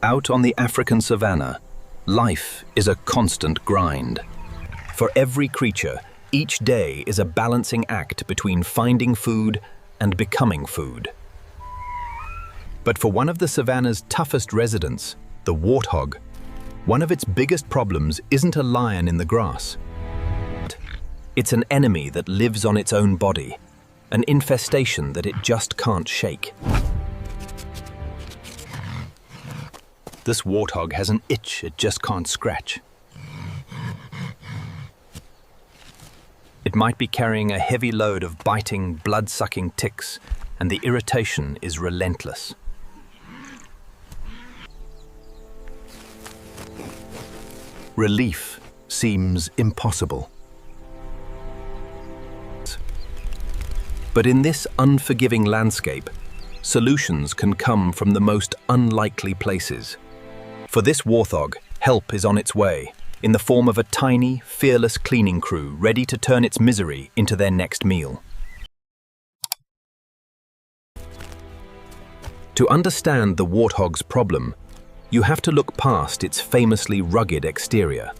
Out on the African savanna, life is a constant grind. For every creature, each day is a balancing act between finding food and becoming food. But for one of the savanna's toughest residents, the warthog, one of its biggest problems isn't a lion in the grass. It's an enemy that lives on its own body, an infestation that it just can't shake. This warthog has an itch it just can't scratch. It might be carrying a heavy load of biting, blood-sucking ticks, and the irritation is relentless. Relief seems impossible. But in this unforgiving landscape, solutions can come from the most unlikely places. For this warthog, help is on its way, in the form of a tiny, fearless cleaning crew ready to turn its misery into their next meal. To understand the warthog's problem, you have to look past its famously rugged exterior.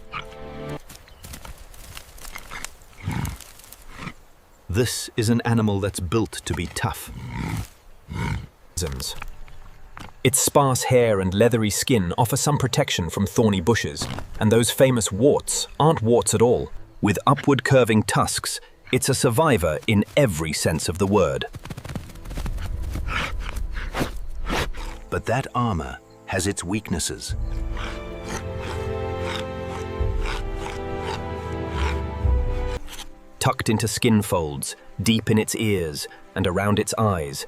This is an animal that's built to be tough. Its sparse hair and leathery skin offer some protection from thorny bushes, and those famous warts aren't warts at all. With upward curving tusks, it's a survivor in every sense of the word. But that armor has its weaknesses. Tucked into skin folds, deep in its ears and around its eyes,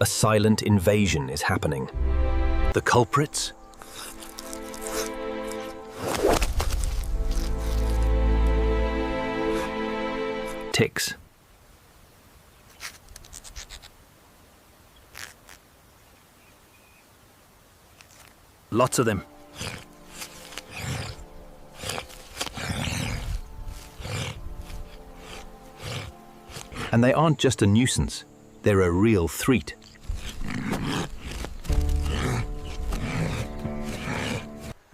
a silent invasion is happening. The culprits? Ticks. Lots of them. And they aren't just a nuisance, they're a real threat.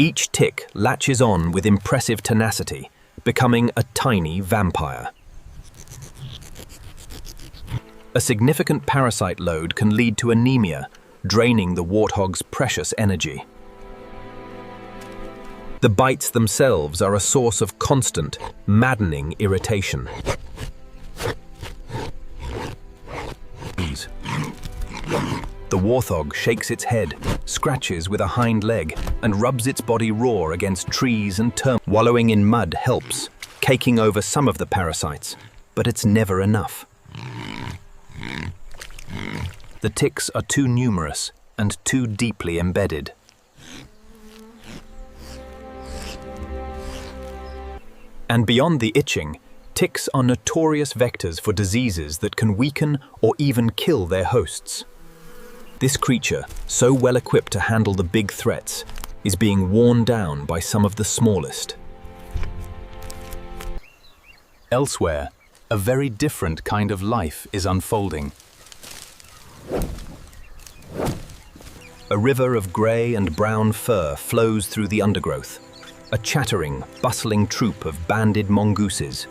Each tick latches on with impressive tenacity, becoming a tiny vampire. A significant parasite load can lead to anemia, draining the warthog's precious energy. The bites themselves are a source of constant, maddening irritation. The warthog shakes its head, scratches with a hind leg, and rubs its body raw against trees and termites. Wallowing in mud helps, caking over some of the parasites, but it's never enough. The ticks are too numerous and too deeply embedded. And beyond the itching, ticks are notorious vectors for diseases that can weaken or even kill their hosts. This creature, so well equipped to handle the big threats, is being worn down by some of the smallest. Elsewhere, a very different kind of life is unfolding. A river of grey and brown fur flows through the undergrowth, a chattering, bustling troop of banded mongooses.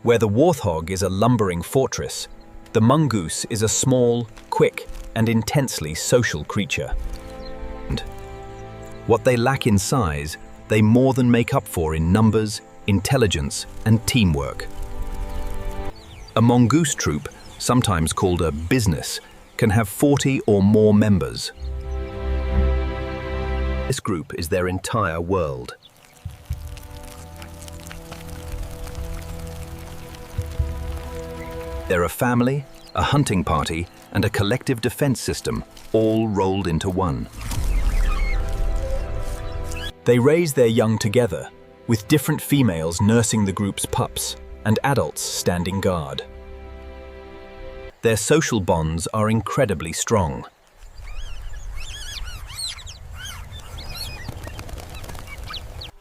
Where the warthog is a lumbering fortress, the mongoose is a small, quick, and intensely social creature. And what they lack in size, they more than make up for in numbers, intelligence, and teamwork. A mongoose troop, sometimes called a business, can have 40 or more members. This group is their entire world. They're a family, a hunting party, and a collective defense system, all rolled into one. They raise their young together, with different females nursing the group's pups and adults standing guard. Their social bonds are incredibly strong.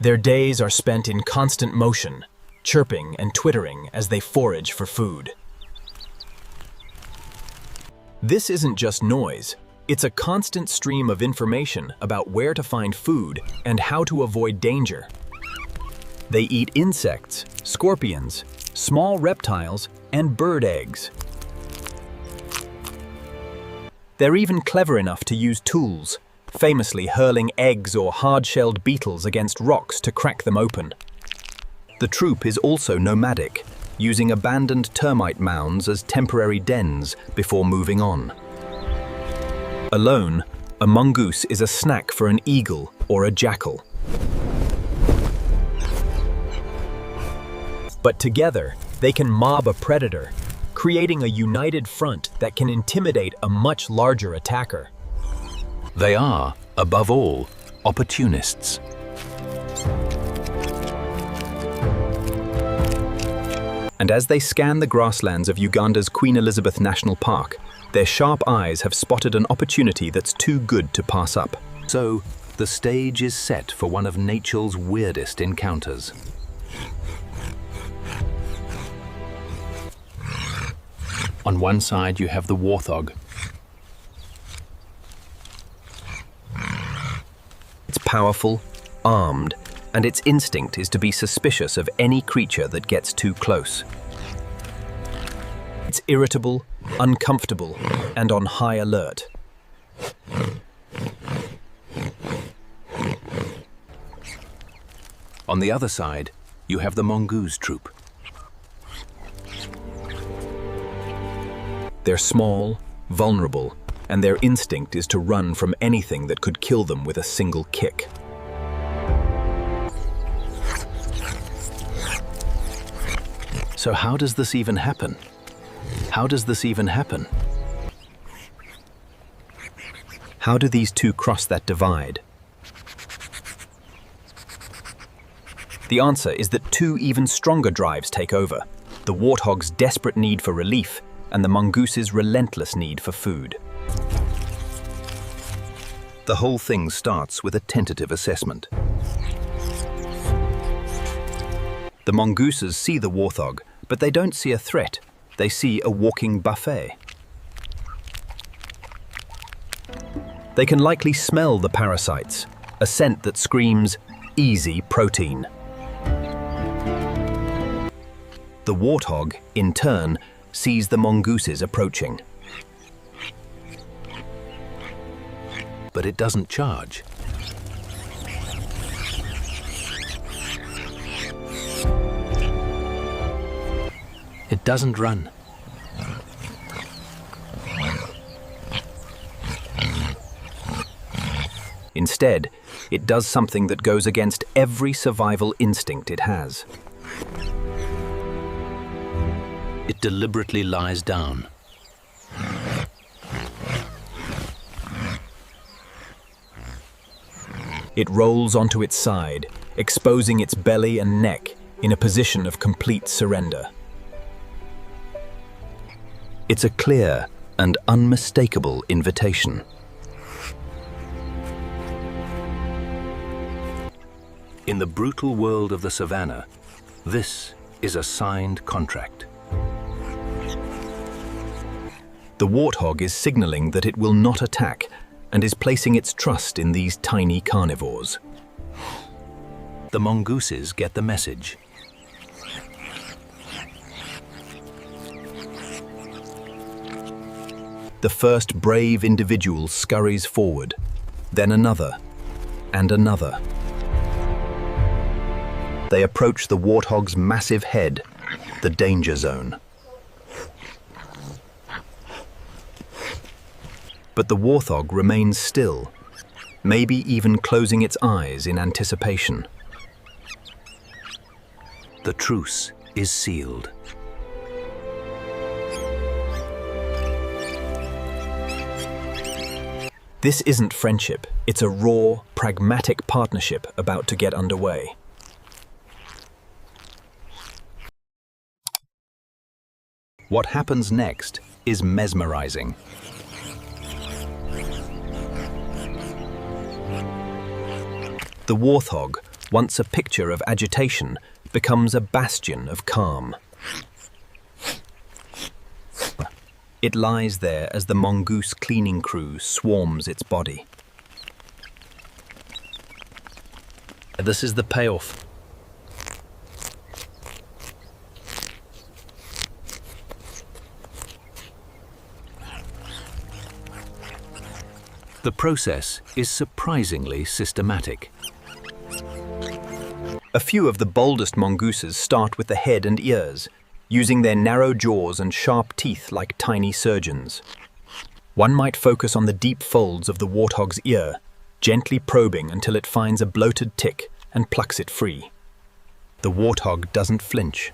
Their days are spent in constant motion, chirping and twittering as they forage for food. This isn't just noise, It's a constant stream of information about where to find food and how to avoid danger. They eat insects, scorpions, small reptiles, and bird eggs. They're even clever enough to use tools, famously hurling eggs or hard-shelled beetles against rocks to crack them open. The troop is also nomadic, using abandoned termite mounds as temporary dens before moving on. Alone, a mongoose is a snack for an eagle or a jackal. But together, they can mob a predator, creating a united front that can intimidate a much larger attacker. They are, above all, opportunists. And as they scan the grasslands of Uganda's Queen Elizabeth National Park, their sharp eyes have spotted an opportunity that's too good to pass up. So, the stage is set for one of nature's weirdest encounters. On one side, you have the warthog. It's powerful, armed, and its instinct is to be suspicious of any creature that gets too close. It's irritable, uncomfortable, and on high alert. On the other side, you have the mongoose troop. They're small, vulnerable, and their instinct is to run from anything that could kill them with a single kick. So how does this even happen? How does this even happen? How do these two cross that divide? The answer is that two even stronger drives take over: the warthog's desperate need for relief and the mongoose's relentless need for food. The whole thing starts with a tentative assessment. The mongooses see the warthog, but they don't see a threat. They see a walking buffet. They can likely smell the parasites, a scent that screams, easy protein. The warthog, in turn, sees the mongooses approaching. But it doesn't charge. It doesn't run. Instead, it does something that goes against every survival instinct it has. It deliberately lies down. It rolls onto its side, exposing its belly and neck in a position of complete surrender. It's a clear and unmistakable invitation. In the brutal world of the Savanna, this is a signed contract. The warthog is signaling that it will not attack and is placing its trust in these tiny carnivores. The mongooses get the message. The first brave individual scurries forward, then another, and another. They approach the warthog's massive head, the danger zone. But the warthog remains still, maybe even closing its eyes in anticipation. The truce is sealed. This isn't friendship, it's a raw, pragmatic partnership about to get underway. What happens next is mesmerizing. The warthog, once a picture of agitation, becomes a bastion of calm. It lies there as the mongoose cleaning crew swarms its body. This is the payoff. The process is surprisingly systematic. A few of the boldest mongooses start with the head and ears, using their narrow jaws and sharp teeth like tiny surgeons. One might focus on the deep folds of the warthog's ear, gently probing until it finds a bloated tick and plucks it free. The warthog doesn't flinch.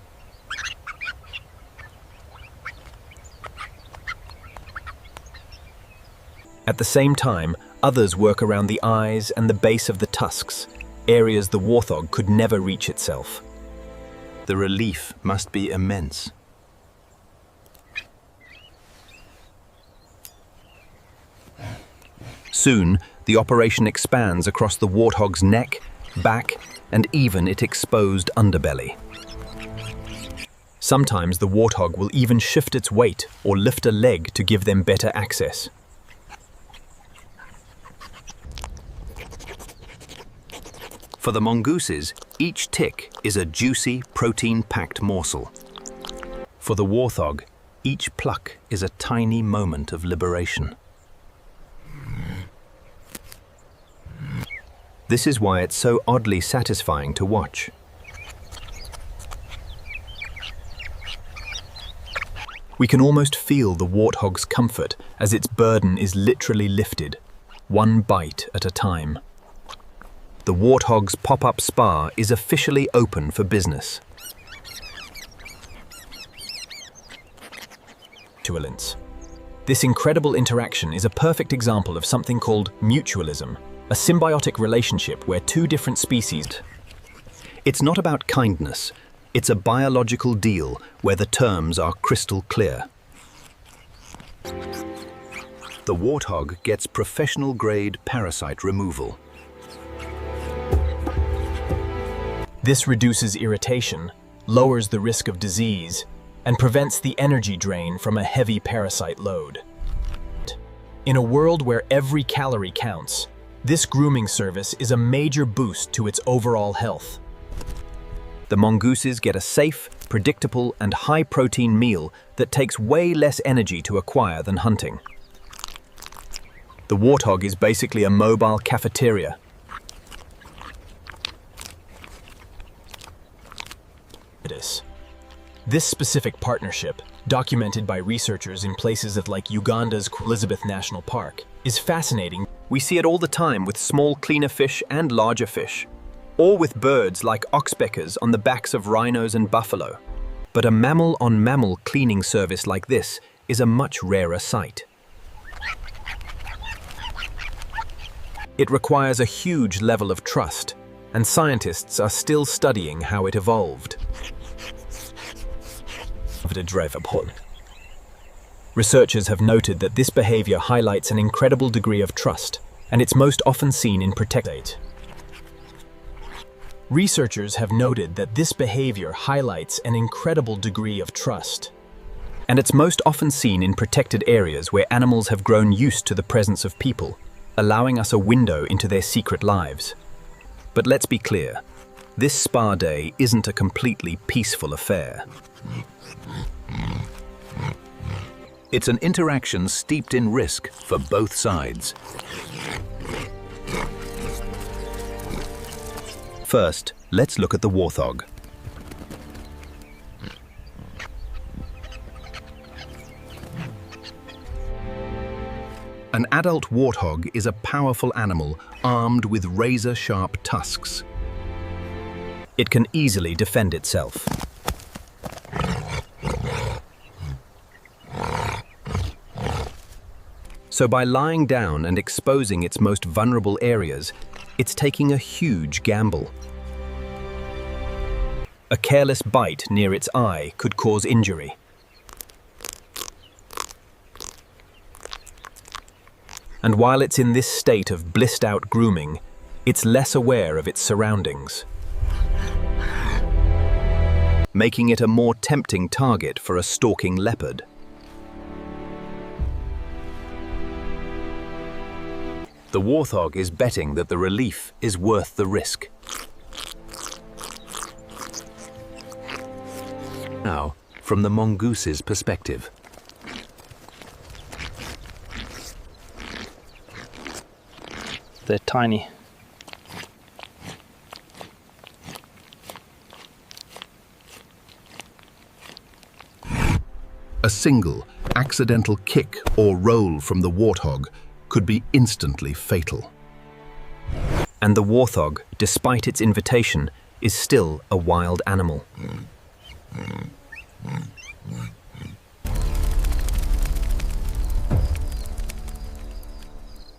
At the same time, others work around the eyes and the base of the tusks, areas the warthog could never reach itself. The relief must be immense. Soon, the operation expands across the warthog's neck, back, and even its exposed underbelly. Sometimes the warthog will even shift its weight or lift a leg to give them better access. For the mongooses, each tick is a juicy, protein-packed morsel. For the warthog, each pluck is a tiny moment of liberation. This is why it's so oddly satisfying to watch. We can almost feel the warthog's comfort as its burden is literally lifted, one bite at a time. The warthog's pop-up spa is officially open for business. This incredible interaction is a perfect example of something called mutualism, a symbiotic relationship where two different species. It's not about kindness, it's a biological deal where the terms are crystal clear. The warthog gets professional-grade parasite removal. This reduces irritation, lowers the risk of disease, and prevents the energy drain from a heavy parasite load. In a world where every calorie counts, this grooming service is a major boost to its overall health. The mongooses get a safe, predictable, and high-protein meal that takes way less energy to acquire than hunting. The warthog is basically a mobile cafeteria. This specific partnership, documented by researchers in places like Uganda's Elizabeth National Park, is fascinating. We see it all the time with small cleaner fish and larger fish, or with birds like oxpeckers on the backs of rhinos and buffalo. But a mammal-on-mammal cleaning service like this is a much rarer sight. It requires a huge level of trust, and scientists are still studying how it evolved. Researchers have noted that this behavior highlights an incredible degree of trust, and it's most often seen in protected. Researchers have noted that this behavior highlights an incredible degree of trust, and it's most often seen in protected areas where animals have grown used to the presence of people, allowing us a window into their secret lives. But let's be clear, this spa day isn't a completely peaceful affair. It's an interaction steeped in risk for both sides. First, let's look at the warthog. An adult warthog is a powerful animal armed with razor-sharp tusks. It can easily defend itself. So by lying down and exposing its most vulnerable areas, it's taking a huge gamble. A careless bite near its eye could cause injury. And while it's in this state of blissed-out grooming, it's less aware of its surroundings, making it a more tempting target for a stalking leopard. The warthog is betting that the relief is worth the risk. Now, from the mongoose's perspective. They're tiny. A single, accidental kick or roll from the warthog could be instantly fatal. And the warthog, despite its invitation, is still a wild animal.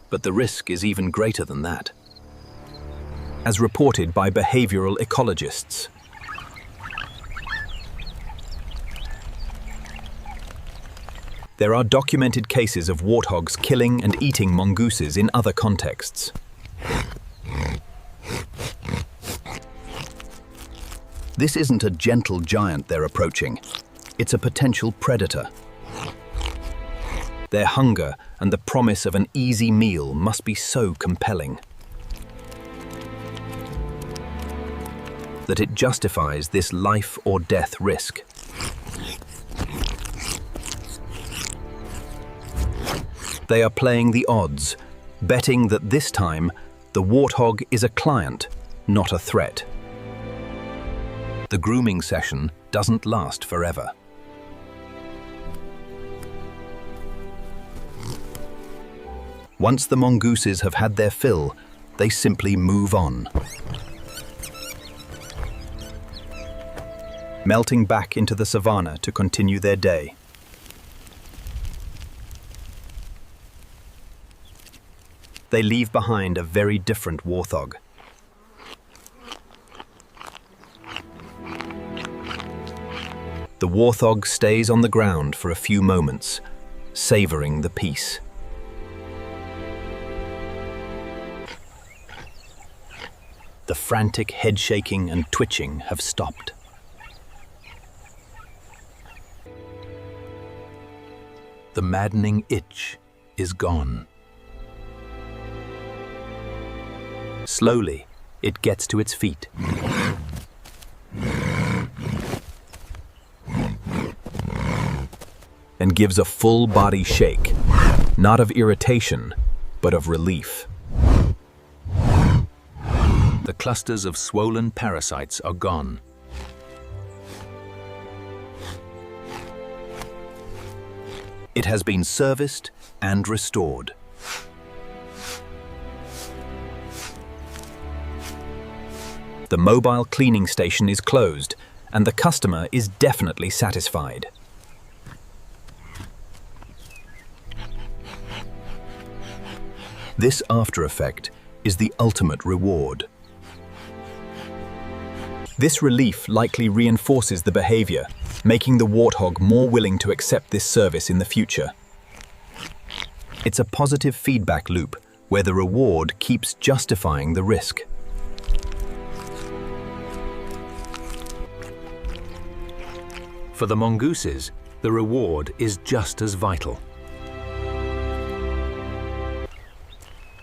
But the risk is even greater than that. As reported by behavioral ecologists. There are documented cases of warthogs killing and eating mongooses in other contexts. This isn't a gentle giant they're approaching. It's a potential predator. Their hunger and the promise of an easy meal must be so compelling that it justifies this life or death risk. They are playing the odds, betting that this time the warthog is a client, not a threat. The grooming session doesn't last forever. Once the mongooses have had their fill, they simply move on, melting back into the savanna to continue their day. They leave behind a very different warthog. The warthog stays on the ground for a few moments, savoring the peace. The frantic head shaking and twitching have stopped. The maddening itch is gone. Slowly, it gets to its feet. And gives a full body shake, not of irritation, but of relief. The clusters of swollen parasites are gone. It has been serviced and restored. The mobile cleaning station is closed, and the customer is definitely satisfied. This after effect is the ultimate reward. This relief likely reinforces the behavior, making the warthog more willing to accept this service in the future. It's a positive feedback loop where the reward keeps justifying the risk. For the mongooses, the reward is just as vital.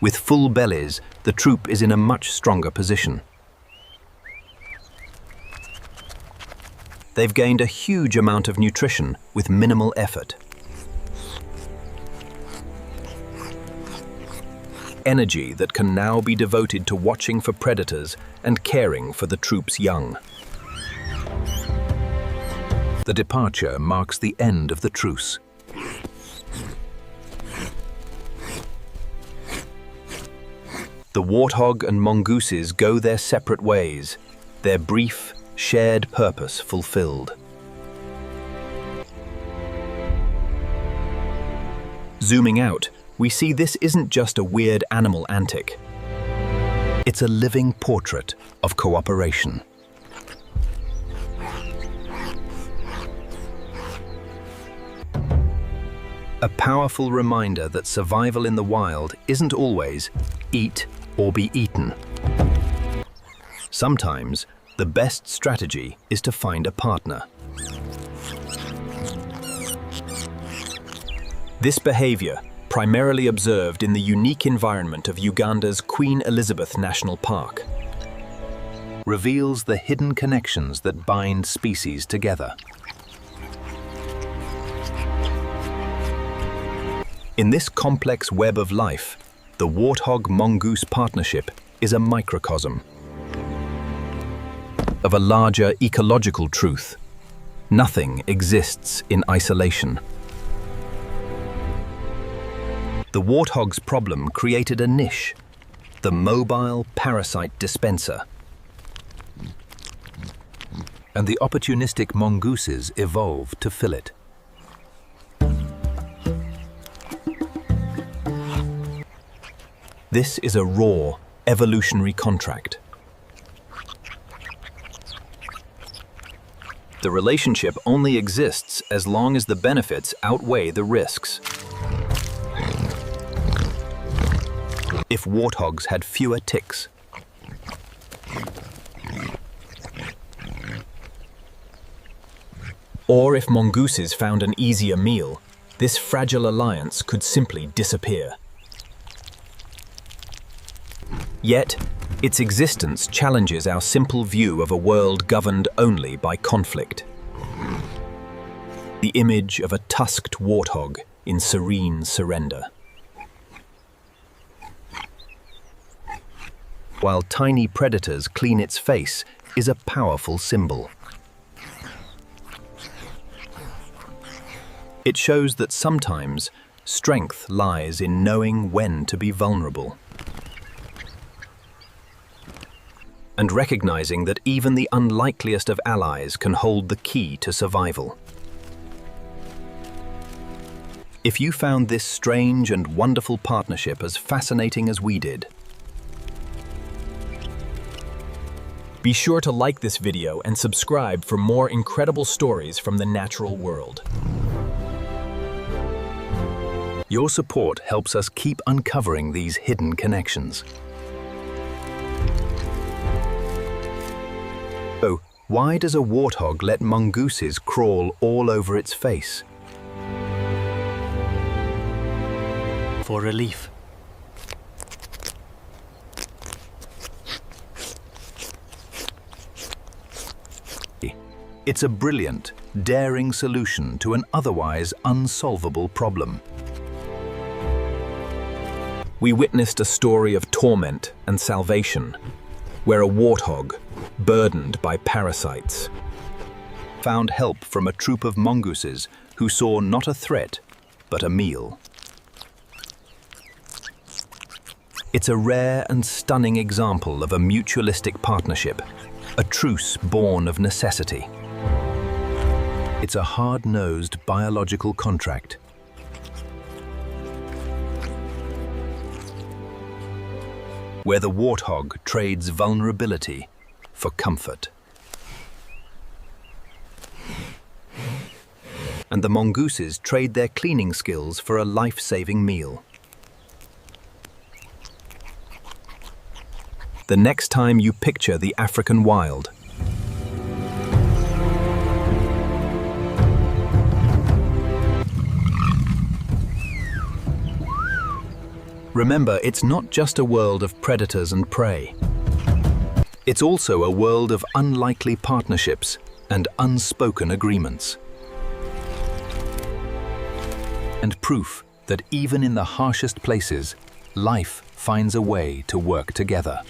With full bellies, the troop is in a much stronger position. They've gained a huge amount of nutrition with minimal effort. Energy that can now be devoted to watching for predators and caring for the troop's young. The departure marks the end of the truce. The warthog and mongooses go their separate ways, their brief, shared purpose fulfilled. Zooming out, we see this isn't just a weird animal antic. It's a living portrait of cooperation. A powerful reminder that survival in the wild isn't always eat or be eaten. Sometimes, the best strategy is to find a partner. This behavior, primarily observed in the unique environment of Uganda's Queen Elizabeth National Park, reveals the hidden connections that bind species together. In this complex web of life, the Warthog-Mongoose partnership is a microcosm of a larger ecological truth. Nothing exists in isolation. The warthog's problem created a niche, the mobile parasite dispenser. And the opportunistic mongooses evolved to fill it. This is a raw, evolutionary contract. The relationship only exists as long as the benefits outweigh the risks. If warthogs had fewer ticks, or if mongooses found an easier meal, this fragile alliance could simply disappear. Yet, its existence challenges our simple view of a world governed only by conflict. The image of a tusked warthog in serene surrender. While tiny predators clean its face is a powerful symbol. It shows that sometimes strength lies in knowing when to be vulnerable. And recognizing that even the unlikeliest of allies can hold the key to survival. If you found this strange and wonderful partnership as fascinating as we did, be sure to like this video and subscribe for more incredible stories from the natural world. Your support helps us keep uncovering these hidden connections. So, why does a warthog let mongooses crawl all over its face? For relief. It's a brilliant, daring solution to an otherwise unsolvable problem. We witnessed a story of torment and salvation, where a warthog, burdened by parasites, Found help from a troop of mongooses who saw not a threat, but a meal. It's a rare and stunning example of a mutualistic partnership, a truce born of necessity. It's a hard-nosed biological contract. Where the warthog trades vulnerability for comfort. And the mongooses trade their cleaning skills for a life-saving meal. The next time you picture the African wild, remember, it's not just a world of predators and prey. It's also a world of unlikely partnerships and unspoken agreements. And proof that even in the harshest places, life finds a way to work together.